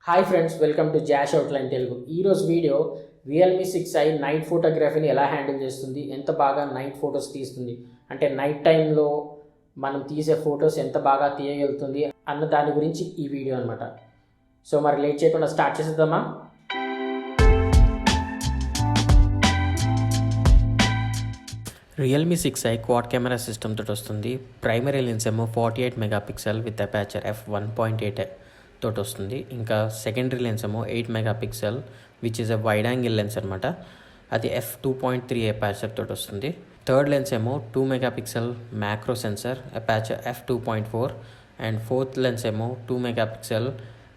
Hi friends, welcome to Josh outline Telugu. ఈరోజు video Realme 6i night ఫోటోగ్రఫీని ఎలా handle చేస్తుంది, ఎంత బాగా నైట్ ఫొటోస్ తీస్తుంది, అంటే నైట్ టైంలో మనం తీసే ఫొటోస్ ఎంత బాగా తీయగలుగుతుంది అన్న దాని గురించి ఈ వీడియో అనమాట. సో మరి లేట్ చేయకుండా స్టార్ట్ చేసేద్దామా. Realme 6i quad camera system తోటి వస్తుంది. ప్రైమరీ లెన్స్ ఏమో 48 మెగాపిక్సెల్ విత్ అపాచర్ f1.8 తోటి వస్తుంది. ఇంకా సెకండరీ లెన్స్ ఏమో 8 megapixel which is a wide angle lens అనమాట. అది f2.3 అపాచర్ తోటి వస్తుంది. థర్డ్ లెన్స్ ఏమో 2 megapixel macro sensor aperture f2.4 and fourth lens ఏమో 2 megapixel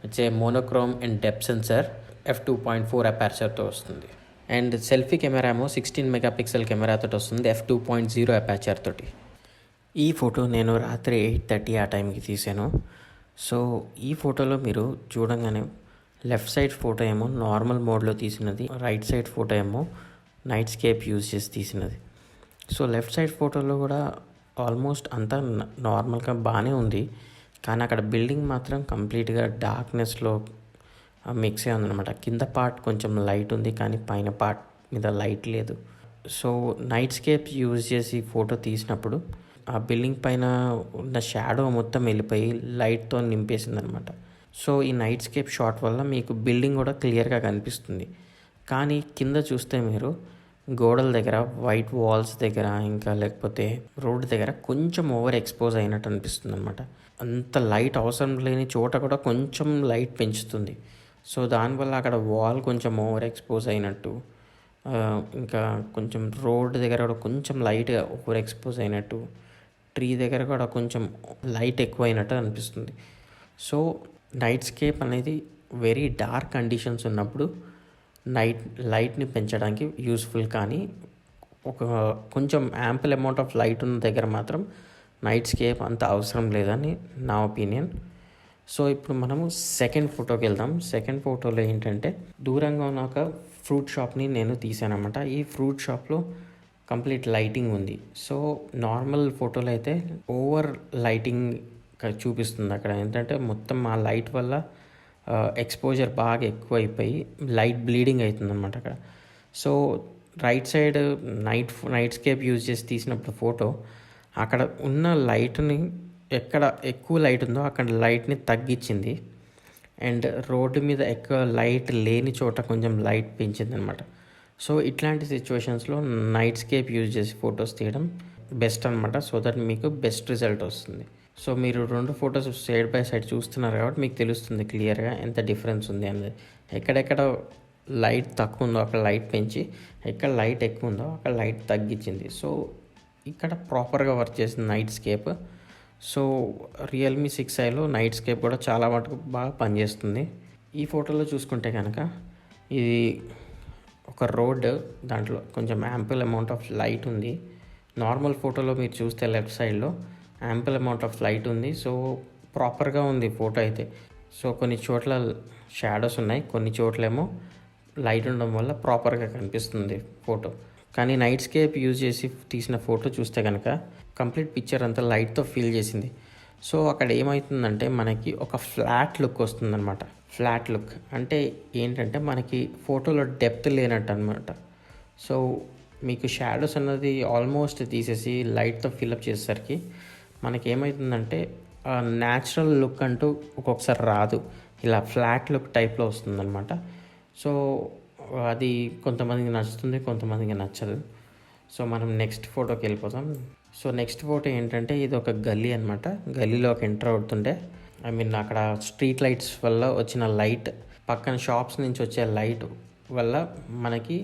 it's a monochrome and depth sensor f2.4 అపాచర్తో వస్తుంది. అండ్ సెల్ఫీ కెమెరా ఏమో 16 megapixel కెమెరాతో వస్తుంది f2.0 అపాచర్ తోటి. ఈ ఫోటో నేను రాత్రి 8:30 ఆ టైంకి తీసాను. సో ఈ ఫోటోలో మీరు చూడంగానే లెఫ్ట్ సైడ్ ఫోటో ఏమో నార్మల్ మోడ్లో తీసినది, రైట్ సైడ్ ఫోటో ఏమో నైట్ స్కేప్ యూజ్ చేసి తీసినది. సో లెఫ్ట్ సైడ్ ఫోటోలో కూడా ఆల్మోస్ట్ అంతా నార్మల్గా బాగానే ఉంది, కానీ అక్కడ బిల్డింగ్ మాత్రం కంప్లీట్గా డార్క్నెస్లో మిక్స్ అయ్యి ఉందన్నమాట. కింద పార్ట్ కొంచెం లైట్ ఉంది, కానీ పైన పార్ట్ మీద లైట్ లేదు. సో నైట్ స్కేప్ యూజ్ చేసి ఫోటో తీసినప్పుడు ఆ బిల్డింగ్ పైన ఉన్న షాడో మొత్తం వెళ్ళిపోయి లైట్తో నింపేసింది అనమాట. సో ఈ నైట్ స్కేప్ షాట్ వల్ల మీకు బిల్డింగ్ కూడా క్లియర్గా కనిపిస్తుంది, కానీ కింద చూస్తే మీరు గోడల దగ్గర, వైట్ వాల్స్ దగ్గర, ఇంకా లేకపోతే రోడ్ దగ్గర కొంచెం ఓవర్ ఎక్స్పోజ్ అయినట్టు అనిపిస్తుంది అనమాట. అంత లైట్ అవసరం లేని చోట కూడా కొంచెం లైట్ పెంచుతుంది. సో దానివల్ల అక్కడ వాల్ కొంచెం ఓవర్ ఎక్స్పోజ్ అయినట్టు, ఇంకా కొంచెం రోడ్ దగ్గర కూడా కొంచెం లైట్గా ఓవర్ ఎక్స్పోజ్ అయినట్టు, ట్రీ దగ్గర కూడా కొంచెం లైట్ ఎక్కువైనట్టు అనిపిస్తుంది. సో నైట్ స్కేప్ అనేది వెరీ డార్క్ కండిషన్స్ ఉన్నప్పుడు లైట్ని పెంచడానికి యూస్ఫుల్, కానీ ఒక కొంచెం యాంపుల్ అమౌంట్ ఆఫ్ లైట్ ఉన్న దగ్గర మాత్రం నైట్ స్కేప్ అంత అవసరం లేదని నా ఒపీనియన్. సో ఇప్పుడు మనము సెకండ్ ఫోటోకి వెళ్దాం. సెకండ్ ఫోటోలో ఏంటంటే దూరంగా ఉన్న ఒక ఫ్రూట్ షాప్ని నేను తీసానమాట. ఈ ఫ్రూట్ షాప్లో కంప్లీట్ లైటింగ్ ఉంది. సో నార్మల్ ఫోటోలో అయితే ఓవర్ లైటింగ్ చూపిస్తుంది. అక్కడ ఏంటంటే మొత్తం ఆ లైట్ వల్ల ఎక్స్పోజర్ బాగా ఎక్కువైపోయి లైట్ బ్లీడింగ్ అవుతుంది అనమాట అక్కడ. So right side night scape use చేసి తీసినప్పుడు ఫోటో అక్కడ ఉన్న లైట్ని, ఎక్కడ ఎక్కువ లైట్ ఉందో అక్కడ లైట్ని తగ్గించింది, అండ్ రోడ్డు మీద ఎక్కువ లైట్ లేని చోట కొంచెం లైట్ పెంచింది అనమాట. సో ఇట్లాంటి సిచ్యువేషన్స్లో నైట్ స్కేప్ యూజ్ చేసి ఫొటోస్ తీయడం బెస్ట్ అనమాట. సో దట్ మీకు బెస్ట్ రిజల్ట్ వస్తుంది. సో మీరు రెండు ఫొటోస్ సైడ్ బై సైడ్ చూస్తున్నారు కాబట్టి మీకు తెలుస్తుంది క్లియర్గా ఎంత డిఫరెన్స్ ఉంది అనేది. ఎక్కడెక్కడ లైట్ తక్కువ ఉందో అక్కడ లైట్ పెంచి, ఎక్కడ లైట్ ఎక్కువ ఉందో అక్కడ లైట్ తగ్గించింది. సో ఇక్కడ ప్రాపర్గా వర్క్ చేసింది నైట్ స్కేప్. సో రియల్మీ 6iలో నైట్ స్కేప్ కూడా చాలా మటుకు బాగా పనిచేస్తుంది. ఈ ఫోటోలో చూసుకుంటే కనుక ఇది ఒక రోడ్, దాంట్లో కొంచెం యాంపుల్ అమౌంట్ ఆఫ్ లైట్ ఉంది. నార్మల్ ఫోటోలో మీరు చూస్తే లెఫ్ట్ సైడ్లో యాంపుల్ అమౌంట్ ఆఫ్ లైట్ ఉంది. సో ప్రాపర్గా ఉంది ఫోటో అయితే. సో కొన్ని చోట్ల షాడోస్ ఉన్నాయి, కొన్ని చోట్లేమో లైట్ ఉండడం వల్ల ప్రాపర్గా కనిపిస్తుంది ఫోటో. కానీ నైట్ స్కేప్ యూజ్ చేసి తీసిన ఫోటో చూస్తే కనుక కంప్లీట్ పిక్చర్ అంతా లైట్తో ఫిల్ చేసింది. సో అక్కడ ఏమవుతుందంటే మనకి ఒక ఫ్లాట్ లుక్ వస్తుందన్నమాట. ఫ్లాట్ లుక్ అంటే ఏంటంటే మనకి ఫోటోలో డెప్త్ లేనట్టు అనమాట. సో మీకు షాడోస్ అన్నది ఆల్మోస్ట్ తీసేసి లైట్తో ఫిల్అప్ చేసేసరికి మనకి ఏమవుతుందంటే న్యాచురల్ లుక్ అంటూ ఒక్కొక్కసారి రాదు, ఇలా ఫ్లాట్ లుక్ టైప్లో వస్తుందన్నమాట. సో అది కొంతమందికి నచ్చుతుంది, కొంతమందికి నచ్చదు. సో మనం నెక్స్ట్ ఫోటోకి వెళ్ళిపోతాం. సో నెక్స్ట్ ఫోటో ఏంటంటే ఇది ఒక గల్లీ అనమాట. గల్లీలోకి ఎంటర్ అవుతుంటే అక్కడ స్ట్రీట్ లైట్స్ వల్ల వచ్చిన లైట్, పక్కన షాప్స్ నుంచి వచ్చే లైట్ వల్ల మనకి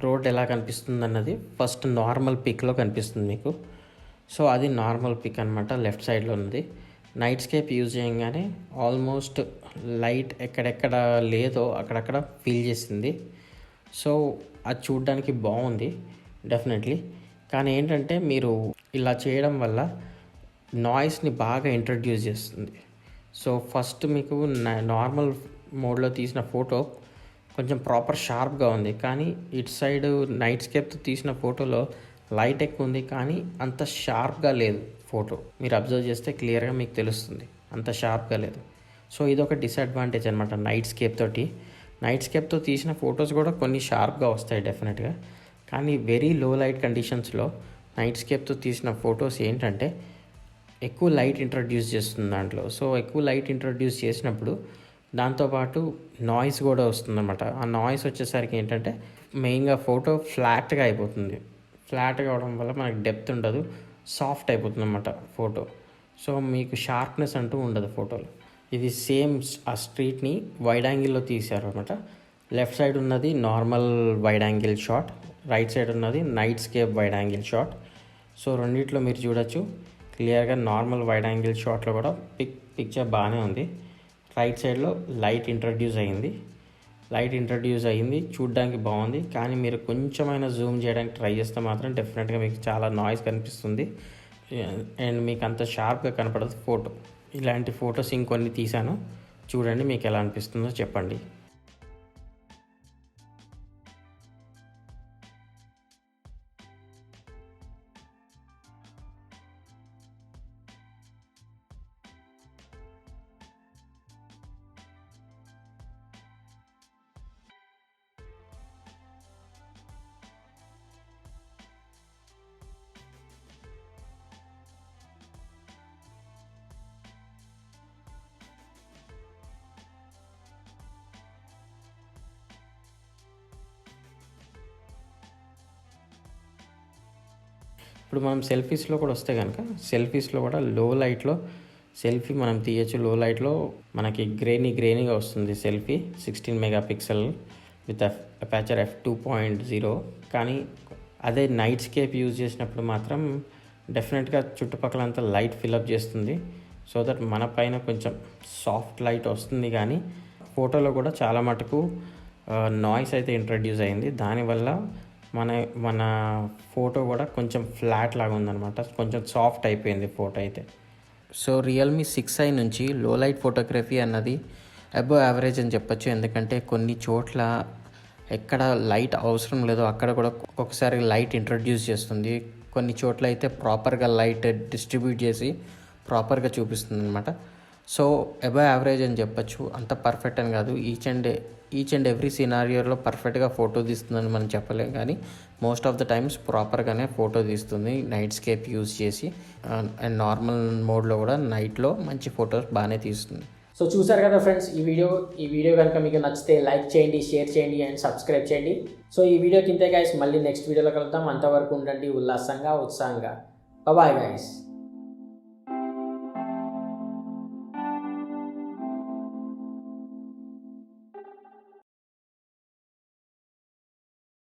రోడ్ ఎలా కనిపిస్తుంది అన్నది ఫస్ట్ నార్మల్ పిక్లో కనిపిస్తుంది మీకు. సో అది నార్మల్ పిక్ అనమాట, లెఫ్ట్ సైడ్లో ఉన్నది. నైట్ స్కేప్ యూజ్ చేయగానే ఆల్మోస్ట్ లైట్ ఎక్కడెక్కడ లేదో అక్కడక్కడ ఫీల్ చేసింది. సో అది చూడడానికి బాగుంది డెఫినెట్లీ. కానీ ఏంటంటే మీరు ఇలా చేయడం వల్ల నాయిస్ని బాగా ఇంట్రడ్యూస్ చేస్తుంది. సో ఫస్ట్ మీకు నార్మల్ మోడ్లో తీసిన ఫోటో కొంచెం ప్రాపర్ షార్ప్గా ఉంది, కానీ ఇటు సైడ్ నైట్ స్కేప్తో తీసిన ఫోటోలో లైట్ ఎక్కువ ఉంది, కానీ అంత షార్ప్గా లేదు ఫోటో. మీరు అబ్జర్వ్ చేస్తే క్లియర్గా మీకు తెలుస్తుంది అంత షార్ప్గా లేదు. సో ఇదొక డిసడ్వాంటేజ్ అనమాట నైట్ స్కేప్తో తీసిన ఫొటోస్ కూడా కొన్ని షార్ప్గా వస్తాయి డెఫినెట్గా. కానీ వెరీ లో లైట్ కండిషన్స్లో నైట్ స్కేప్తో తీసిన ఫొటోస్ ఏంటంటే ఎక్కువ లైట్ ఇంట్రడ్యూస్ చేస్తుంది దాంట్లో. సో ఎక్కువ లైట్ ఇంట్రడ్యూస్ చేసినప్పుడు దాంతోపాటు నాయిస్ కూడా వస్తుందన్నమాట. ఆ నాయిస్ వచ్చేసరికి ఏంటంటే మెయిన్గా ఫోటో ఫ్లాట్గా అయిపోతుంది. ఫ్లాట్గా అవడం వల్ల మనకి డెప్త్ ఉండదు, సాఫ్ట్ అయిపోతుంది అన్నమాట ఫోటో. సో మీకు షార్ప్నెస్ అంటూ ఉండదు ఫోటోలో. ఇది సేమ్ ఆ స్ట్రీట్ని వైడ్ యాంగిల్లో తీశారు అనమాట. లెఫ్ట్ సైడ్ ఉన్నది normal wide angle shot, right side ఉన్నది nightscape wide angle shot. So రెండిట్లో మీరు చూడొచ్చు క్లియర్గా నార్మల్ వైడ్ యాంగిల్ షాట్లో కూడా పిక్చర్ బాగానే ఉంది. రైట్ సైడ్లో లైట్ ఇంట్రడ్యూస్ అయ్యింది, చూడ్డానికి బాగుంది. కానీ మీరు కొంచెమైనా జూమ్ చేయడానికి ట్రై చేస్తే మాత్రం డెఫినెట్గా మీకు చాలా నాయిస్ కనిపిస్తుంది అండ్ మీకు అంత షార్ప్గా కనపడదు ఫోటో. ఇలాంటి ఫొటోస్ ఇంకొన్ని తీశాను, చూడండి మీకు ఎలా అనిపిస్తుందో చెప్పండి. ఇప్పుడు మనం సెల్ఫీస్లో కూడా వస్తే కనుక సెల్ఫీస్లో కూడా లో లైట్లో సెల్ఫీ మనం తీయచ్చు. లో లైట్లో మనకి గ్రేనీగా వస్తుంది selfie. 16 megapixel with aperture f2.0. కానీ అదే నైట్ స్కేప్ యూజ్ చేసినప్పుడు మాత్రం డెఫినెట్గా చుట్టుపక్కలంతా లైట్ ఫిల్అప్ చేస్తుంది. సో దట్ మన పైన కొంచెం సాఫ్ట్ లైట్ వస్తుంది. కానీ ఫోటోలో కూడా చాలా మటుకు నాయిస్ అయితే ఇంట్రడ్యూస్ అయింది. దానివల్ల మన ఫోటో కూడా కొంచెం ఫ్లాట్ లాగా ఉందన్నమాట, కొంచెం సాఫ్ట్ అయిపోయింది ఫోటో అయితే. సో రియల్మీ 6i నుంచి లో లైట్ ఫోటోగ్రఫీ అన్నది అబోవ్ యావరేజ్ అని చెప్పొచ్చు. ఎందుకంటే కొన్ని చోట్ల ఎక్కడ లైట్ అవసరం లేదో అక్కడ కూడా ఒక్కొక్కసారి లైట్ ఇంట్రడ్యూస్ చేస్తుంది. కొన్ని చోట్ల అయితే ప్రాపర్గా లైట్ డిస్ట్రిబ్యూట్ చేసి ప్రాపర్గా చూపిస్తుంది అనమాట. సో అబోవ్ యావరేజ్ అని చెప్పొచ్చు, అంత పర్ఫెక్ట్ అని కాదు. ఈచ్ అండ్ ఎవ్రీ సినారియోలో పర్ఫెక్ట్గా ఫోటో తీస్తుందని మనం చెప్పలేం. కానీ మోస్ట్ ఆఫ్ ద టైమ్స్ ప్రాపర్గానే ఫోటో తీస్తుంది నైట్ స్కేప్ యూజ్ చేసి. అండ్ నార్మల్ మోడ్లో కూడా నైట్లో మంచి ఫొటోస్ బాగానే తీస్తుంది. సో చూసారు కదా ఫ్రెండ్స్, ఈ వీడియో కనుక మీకు నచ్చితే లైక్ చేయండి, షేర్ చేయండి అండ్ సబ్స్క్రైబ్ చేయండి. సో ఈ వీడియోకి ఇంతే గైస్, మళ్ళీ నెక్స్ట్ వీడియోలో కలుద్దాం. అంతవరకు ఉండండి ఉల్లాసంగా, ఉత్సాహంగా. Bye guys.